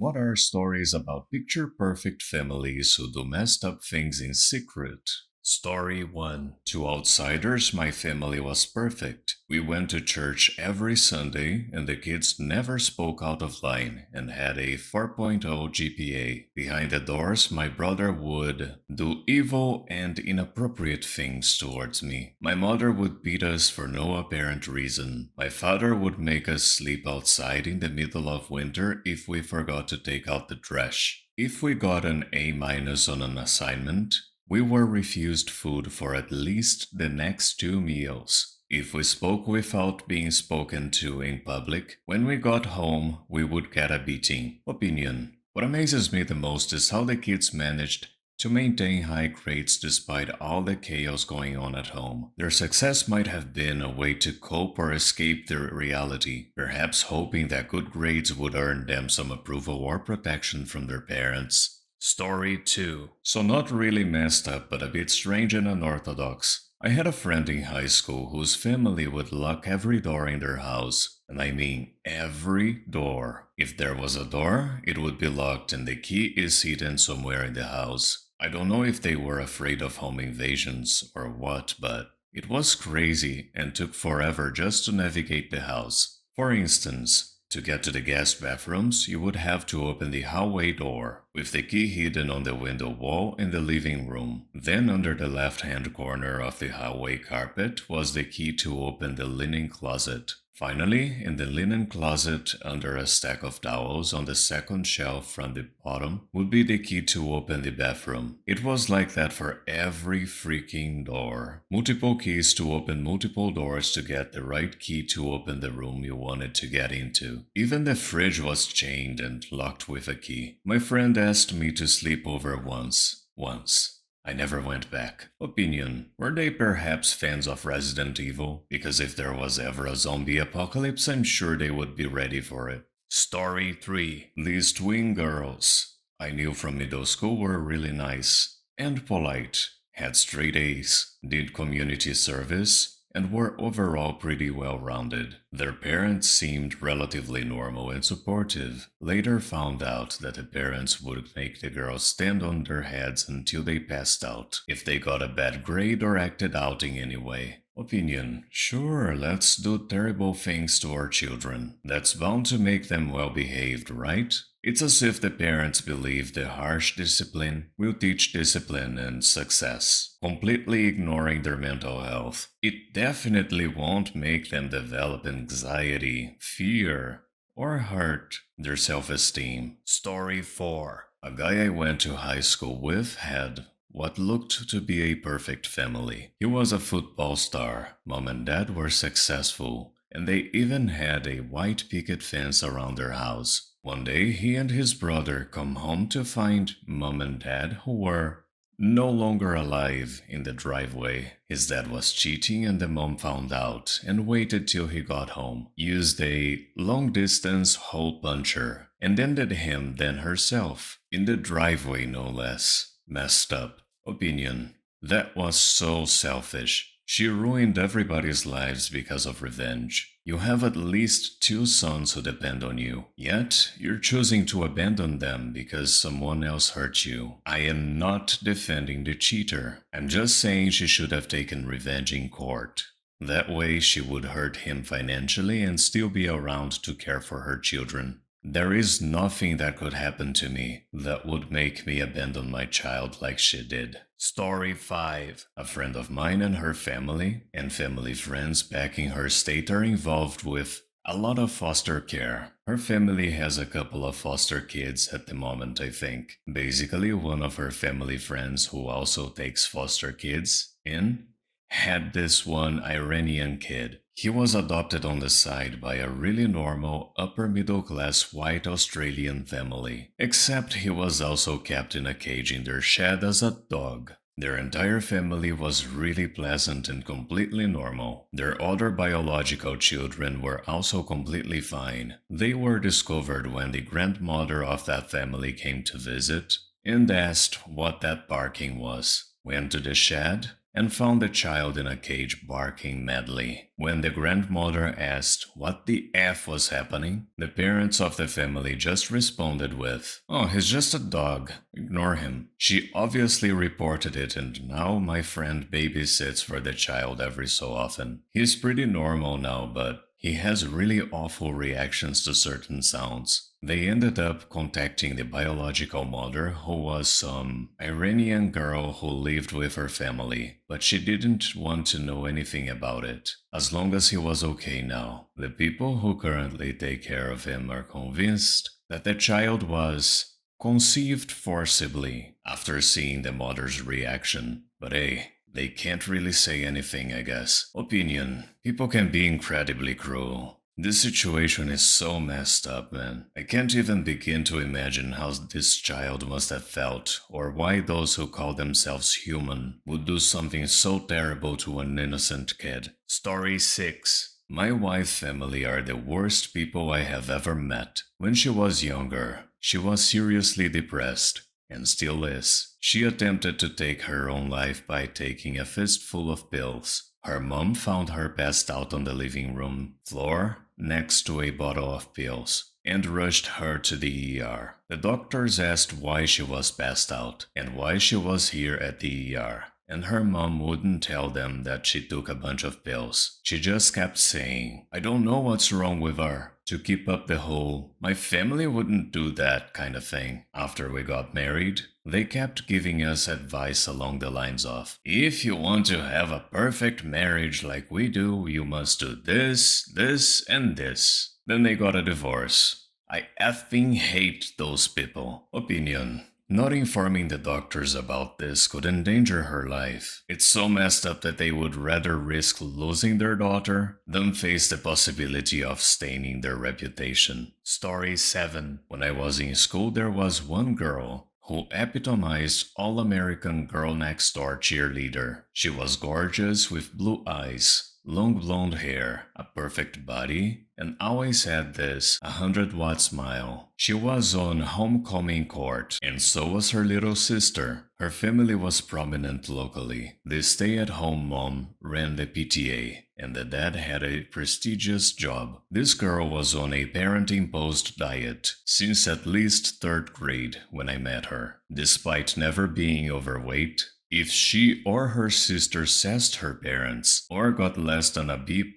what are stories about picture-perfect families who do messed up things in secret? Story 1. To outsiders, my family was perfect. We went to church every Sunday, and the kids never spoke out of line and had a 4.0 GPA. Behind the doors, my brother would do evil and inappropriate things towards me. My mother would beat us for no apparent reason. My father would make us sleep outside in the middle of winter if we forgot to take out the trash. If we got an A- on an assignment, we were refused food for at least the next 2 meals. If we spoke without being spoken to in public, when we got home, we would get a beating. Opinion. What amazes me the most is how the kids managed to maintain high grades despite all the chaos going on at home. Their success might have been a way to cope or escape their reality, perhaps hoping that good grades would earn them some approval or protection from their parents. Story 2. So not really messed up, but a bit strange and unorthodox. I had a friend in high school whose family would lock every door in their house. And I mean every door. If there was a door, it would be locked and the key is hidden somewhere in the house. I don't know if they were afraid of home invasions or what, but it was crazy and took forever just to navigate the house. For instance, to get to the guest bathrooms, you would have to open the hallway door, with the key hidden on the window wall in the living room. Then under the left-hand corner of the hallway carpet was the key to open the linen closet. Finally, in the linen closet, under a stack of towels on the second shelf from the bottom, would be the key to open the bathroom. It was like that for every freaking door. Multiple keys to open multiple doors to get the right key to open the room you wanted to get into. Even the fridge was chained and locked with a key. My friend asked me to sleep over once. I never went back. Opinion. Were they perhaps fans of Resident Evil? Because if there was ever a zombie apocalypse, I'm sure they would be ready for it. Story 3. These twin girls I knew from middle school were really nice and polite, had straight A's, did community service, and were overall pretty well-rounded. Their parents seemed relatively normal and supportive. Later found out that the parents would make the girls stand on their heads until they passed out if they got a bad grade or acted out in any way. Opinion. Sure, let's do terrible things to our children. That's bound to make them well-behaved, right? It's as if the parents believe the harsh discipline will teach discipline and success, completely ignoring their mental health. It definitely won't make them develop anxiety, fear, or hurt their self-esteem. Story 4. A guy I went to high school with had what looked to be a perfect family. He was a football star, mom and dad were successful, and they even had a white picket fence around their house. One day, he and his brother come home to find mom and dad, who were no longer alive, in the driveway. His dad was cheating and the mom found out and waited till he got home, used a long-distance hole puncher, and ended him then herself, in the driveway no less. Messed up. Opinion. That was so selfish. She ruined everybody's lives because of revenge. You have at least 2 sons who depend on you, yet you're choosing to abandon them because someone else hurt you. I am not defending the cheater. I'm just saying she should have taken revenge in court. That way she would hurt him financially and still be around to care for her children. There is nothing that could happen to me that would make me abandon my child like she did. Story 5. A friend of mine and her family and family friends back in her state are involved with a lot of foster care. Her family has a couple of foster kids at the moment, I think. Basically, one of her family friends who also takes foster kids in had this one Iranian kid. He was adopted on the side by a really normal, upper-middle-class white Australian family, except he was also kept in a cage in their shed as a dog. Their entire family was really pleasant and completely normal. Their other biological children were also completely fine. They were discovered when the grandmother of that family came to visit and asked what that barking was. Went to the shed and found the child in a cage barking madly. When the grandmother asked what the F was happening, the parents of the family just responded with, "Oh, he's just a dog. Ignore him." She obviously reported it, and now my friend babysits for the child every so often. He's pretty normal now, but he has really awful reactions to certain sounds. They ended up contacting the biological mother, who was some Iranian girl who lived with her family, but she didn't want to know anything about it, as long as he was okay now. The people who currently take care of him are convinced that the child was conceived forcibly after seeing the mother's reaction. But hey, they can't really say anything, I guess. Opinion. People can be incredibly cruel. This situation is so messed up, man. I can't even begin to imagine how this child must have felt, or why those who call themselves human would do something so terrible to an innocent kid. Story 6. My wife's family are the worst people I have ever met. When she was younger, she was seriously depressed, and still is. She attempted to take her own life by taking a fistful of pills. Her mom found her passed out on the living room floor next to a bottle of pills and rushed her to the ER. The doctors asked why she was passed out and why she was here at the ER. And her mom wouldn't tell them that she took a bunch of pills. She just kept saying, "I don't know what's wrong with her," to keep up the whole "my family wouldn't do that" kind of thing. After we got married, they kept giving us advice along the lines of, "If you want to have a perfect marriage like we do, you must do this, this, and this." Then they got a divorce. I effing hate those people. Opinion. Not informing the doctors about this could endanger her life. It's so messed up that they would rather risk losing their daughter than face the possibility of staining their reputation. Story 7. When I was in school, there was one girl who epitomized all-American girl next door cheerleader. She was gorgeous with blue eyes, long blonde hair, a perfect body, and always had this 100-watt smile. She was on homecoming court, and so was her little sister. Her family was prominent locally. The stay-at-home mom ran the PTA, and the dad had a prestigious job. This girl was on a parent-imposed diet since at least 3rd grade when I met her. Despite never being overweight, if she or her sister sassed her parents or got less than a B+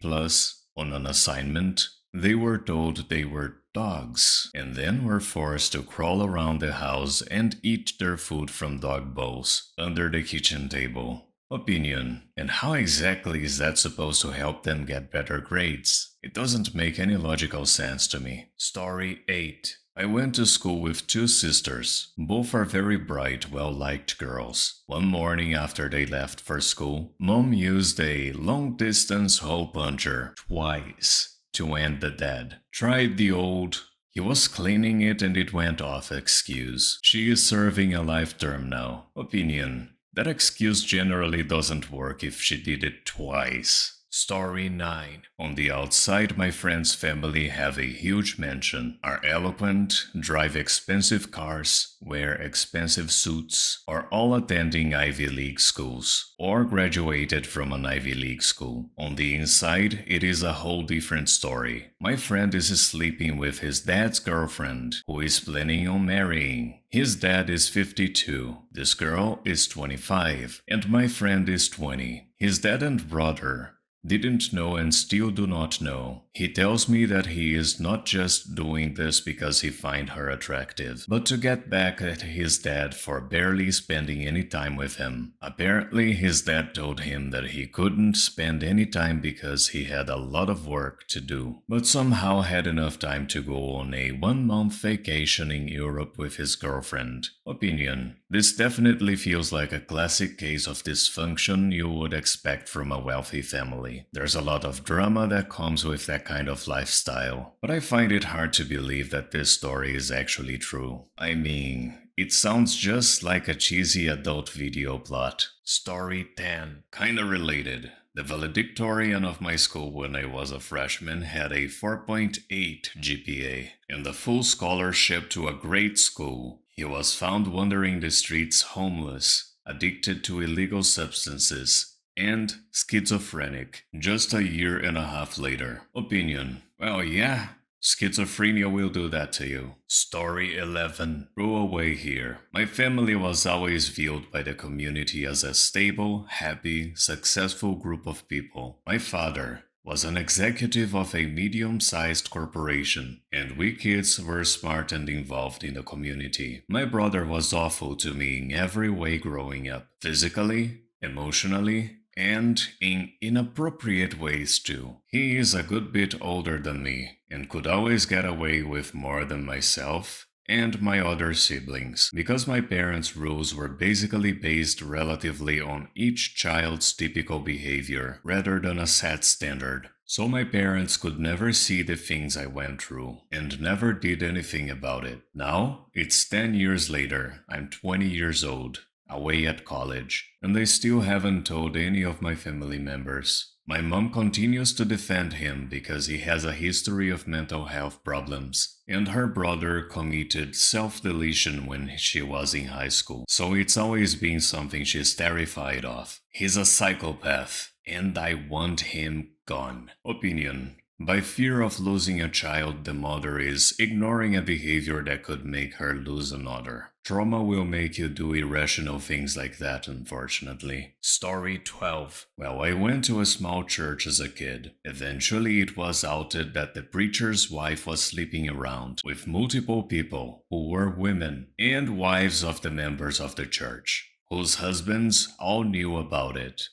on an assignment, they were told they were dogs and then were forced to crawl around the house and eat their food from dog bowls under the kitchen table. Opinion. And how exactly is that supposed to help them get better grades? It doesn't make any logical sense to me. Story 8. I went to school with 2 sisters. Both are very bright, well-liked girls. One morning after they left for school, Mom used a long-distance hole puncher twice to end the dead. Tried the old "he was cleaning it and it went off" excuse. She is serving a life term now. Opinion. That excuse generally doesn't work if she did it twice. Story 9. On the outside, my friend's family have a huge mansion, are eloquent, drive expensive cars, wear expensive suits, are all attending Ivy League schools, or graduated from an Ivy League school. On the inside, it is a whole different story. My friend is sleeping with his dad's girlfriend, who is planning on marrying. His dad is 52, this girl is 25, and my friend is 20. His dad and brother didn't know and still do not know. He tells me that he is not just doing this because he finds her attractive, but to get back at his dad for barely spending any time with him. Apparently, his dad told him that he couldn't spend any time because he had a lot of work to do, but somehow had enough time to go on a 1-month vacation in Europe with his girlfriend. Opinion. This definitely feels like a classic case of dysfunction you would expect from a wealthy family. There's a lot of drama that comes with that kind of lifestyle, but I find it hard to believe that this story is actually true. I mean, it sounds just like a cheesy adult video plot. Story 10. Kinda related. The valedictorian of my school when I was a freshman had a 4.8 GPA and a full scholarship to a great school. He was found wandering the streets homeless, addicted to illegal substances, and schizophrenic just a year and a half later. Opinion. Well, yeah, schizophrenia will do that to you. Story 11. Throw away here. My family was always viewed by the community as a stable, happy, successful group of people. My father was an executive of a medium-sized corporation, and we kids were smart and involved in the community. My brother was awful to me in every way growing up, physically, emotionally, and in inappropriate ways too. He is a good bit older than me and could always get away with more than myself and my other siblings, because my parents' rules were basically based relatively on each child's typical behavior rather than a set standard. So my parents could never see the things I went through and never did anything about it. Now, it's 10 years later, I'm 20 years old, away at college, and I still haven't told any of my family members. My mom continues to defend him because he has a history of mental health problems, and her brother committed self-deletion when she was in high school, so it's always been something she's terrified of. He's a psychopath, and I want him gone. Opinion. By fear of losing a child, the mother is ignoring a behavior that could make her lose another. Trauma will make you do irrational things like that, unfortunately. Story 12. Well, I went to a small church as a kid. Eventually, it was outed that the preacher's wife was sleeping around with multiple people who were women and wives of the members of the church, whose husbands all knew about it.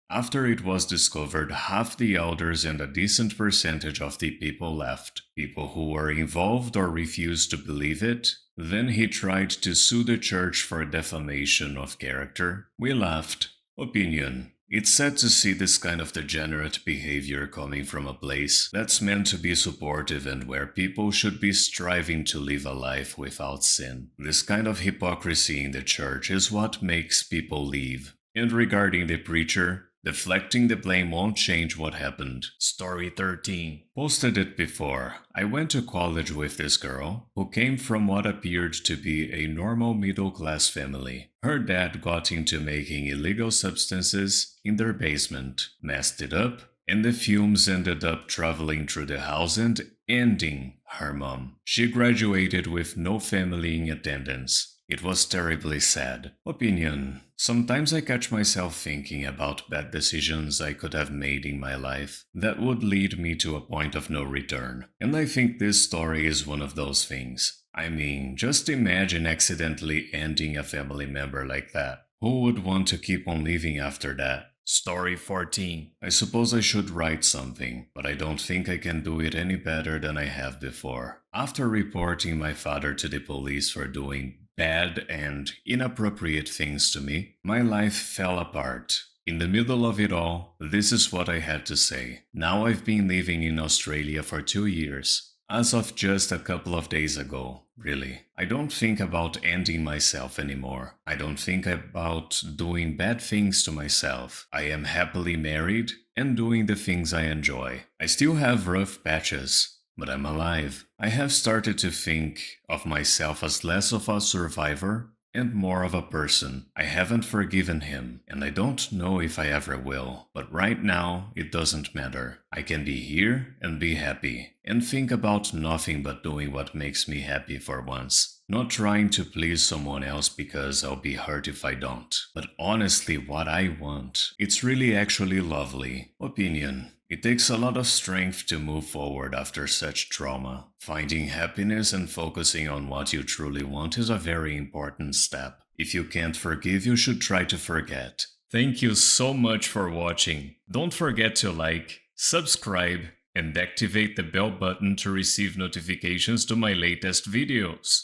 After it was discovered, half the elders and a decent percentage of the people left, people who were involved or refused to believe it. Then he tried to sue the church for defamation of character. We laughed. Opinion. It's sad to see this kind of degenerate behavior coming from a place that's meant to be supportive and where people should be striving to live a life without sin. This kind of hypocrisy in the church is what makes people leave. And regarding the preacher, deflecting the blame won't change what happened. Story 13. Posted it before. I went to college with this girl, who came from what appeared to be a normal middle-class family. Her dad got into making illegal substances in their basement, messed it up, and the fumes ended up traveling through the house and ending her mom. She graduated with no family in attendance. It was terribly sad. Opinion. Sometimes I catch myself thinking about bad decisions I could have made in my life that would lead me to a point of no return. And I think this story is one of those things. I mean, just imagine accidentally ending a family member like that. Who would want to keep on living after that? Story 14. I suppose I should write something, but I don't think I can do it any better than I have before. After reporting my father to the police for doing bad and inappropriate things to me, my life fell apart. In the middle of it all, this is what I had to say. Now I've been living in Australia for 2 years. As of just a couple of days ago, really. I don't think about ending myself anymore. I don't think about doing bad things to myself. I am happily married and doing the things I enjoy. I still have rough patches, but I'm alive. I have started to think of myself as less of a survivor and more of a person. I haven't forgiven him, and I don't know if I ever will. But right now, it doesn't matter. I can be here and be happy, and think about nothing but doing what makes me happy for once. Not trying to please someone else because I'll be hurt if I don't. But honestly, what I want, it's really actually lovely. Opinion. It takes a lot of strength to move forward after such trauma. Finding happiness and focusing on what you truly want is a very important step. If you can't forgive, you should try to forget. Thank you so much for watching. Don't forget to like, subscribe, and activate the bell button to receive notifications to my latest videos.